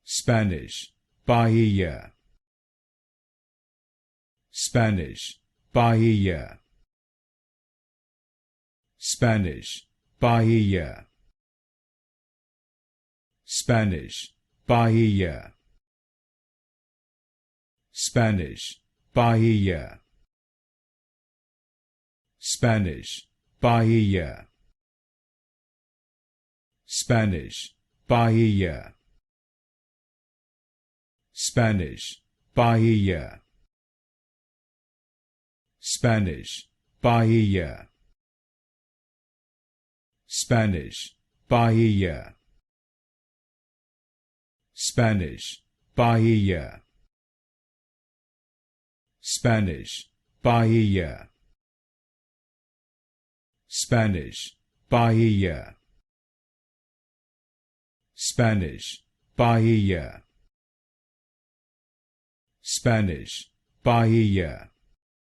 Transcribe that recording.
Spanish, Paella. Spanish, Paella. Spanish, Paella. Spanish, Paella. Spanish, Paella. Spanish, Paella. Spanish, Paella. Spanish, Paella. Spanish, Paella. Spanish, Paella. Spanish, Paella. Spanish, Paella. Spanish, Paella. Spanish, Paella. Spanish, Paella.